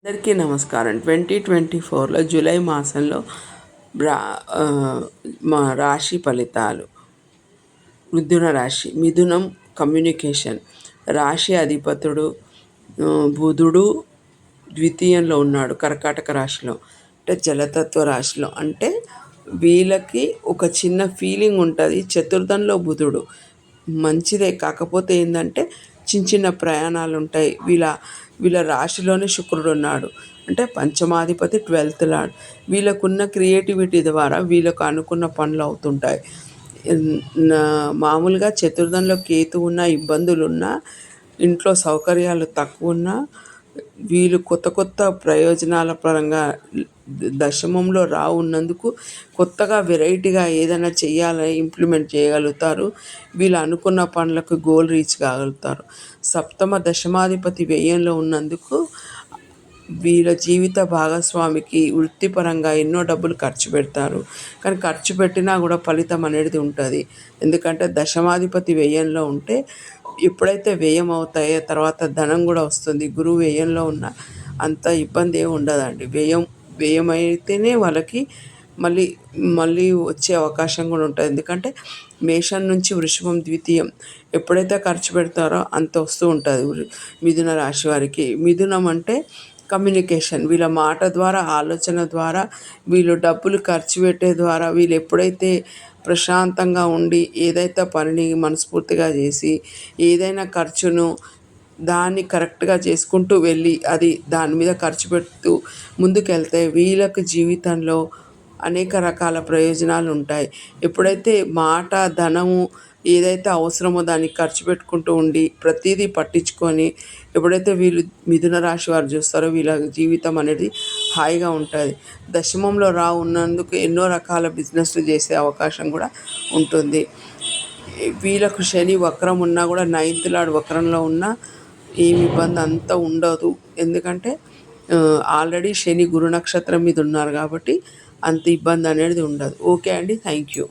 అందరికీ నమస్కారం. 2024లో జూలై మాసంలో రా మా రాశి ఫలితాలు. మిథున రాశి. మిథునం కమ్యూనికేషన్. రాశి అధిపతుడు బుధుడు ద్వితీయంలో ఉన్నాడు కర్కాటక రాశిలో, అంటే జలతత్వ రాశిలో. అంటే వీళ్ళకి ఒక చిన్న ఫీలింగ్ ఉంటుంది. చతుర్థంలో బుధుడు మంచిదే, కాకపోతే ఏంటంటే చిన్న చిన్న ప్రయాణాలు ఉంటాయి. వీళ్ళ రాశిలోనే శుక్రుడు ఉన్నాడు, అంటే పంచమాధిపతి 12th లార్డ్. వీళ్ళకున్న క్రియేటివిటీ ద్వారా వీళ్ళకు అనుకున్న పనులు అవుతుంటాయి. మామూలుగా చతుర్థంలో కేతు ఉన్న ఇబ్బందులున్నా, ఇంట్లో సౌకర్యాలు తక్కువ ఉన్నా, వీళ్ళు కొత్త కొత్త ప్రయోజనాల పరంగా దశమంలో రావు ఉన్నందుకు కొత్తగా వెరైటీగా ఏదైనా చేయాలని ఇంప్లిమెంట్ చేయగలుగుతారు. వీళ్ళు అనుకున్న పనులకు గోల్ రీచ్ కాగలుగుతారు. సప్తమ దశమాధిపతి వ్యయంలో ఉన్నందుకు వీళ్ళ జీవిత భాగస్వామికి వృత్తిపరంగా ఎన్నో డబ్బులు ఖర్చు పెడతారు. కానీ ఖర్చు పెట్టినా కూడా ఫలితం అనేది ఉంటుంది. ఎందుకంటే దశమాధిపతి వ్యయంలో ఉంటే ఎప్పుడైతే వ్యయం అవుతాయో తర్వాత ధనం కూడా వస్తుంది. గురువు వ్యయంలో ఉన్న అంత ఇబ్బంది ఏమి ఉండదండి. వ్యయం అయితేనే వాళ్ళకి మళ్ళీ మళ్ళీ వచ్చే అవకాశం కూడా ఉంటుంది. ఎందుకంటే మేషం నుంచి వృషభం ద్వితీయం ఎప్పుడైతే ఖర్చు పెడతారో అంత వస్తూ ఉంటుంది మిథున రాశి వారికి. మిథునం అంటే కమ్యూనికేషన్. వీళ్ళ మాట ద్వారా, ఆలోచన ద్వారా, వీళ్ళు డబ్బులు ఖర్చు పెట్టే ద్వారా, వీళ్ళు ఎప్పుడైతే ప్రశాంతంగా ఉండి ఏదైతే పనిని మనస్ఫూర్తిగా చేసి ఏదైనా ఖర్చును దాన్ని కరెక్ట్గా చేసుకుంటూ వెళ్ళి అది దాని మీద ఖర్చు పెడుతూ ముందుకెళ్తే వీళ్ళకు జీవితంలో అనేక రకాల ప్రయోజనాలు ఉంటాయి. ఎప్పుడైతే మాట, ధనము ఏదైతే అవసరమో దానికి ఖర్చు పెట్టుకుంటూ ఉండి ప్రతిదీ పట్టించుకొని ఎప్పుడైతే వీళ్ళు మిథున రాశి వారు చూస్తారో వీళ్ళ జీవితం అనేది హాయిగా ఉంటుంది. దశమంలో ఉన్నందుకు ఎన్నో రకాల బిజినెస్లు చేసే అవకాశం కూడా ఉంటుంది. వీళ్ళకు శని వక్రం ఉన్నా కూడా 9th లార్డ్ వక్రంలో ఉన్నా ఏమి ఇబ్బంది అంతా ఉండదు. ఎందుకంటే ఆల్రెడీ శని గురు నక్షత్రం మీద ఉన్నారు కాబట్టి అంత ఇబ్బంది అనేది ఉండదు. ఓకే అండి, థ్యాంక్ యూ.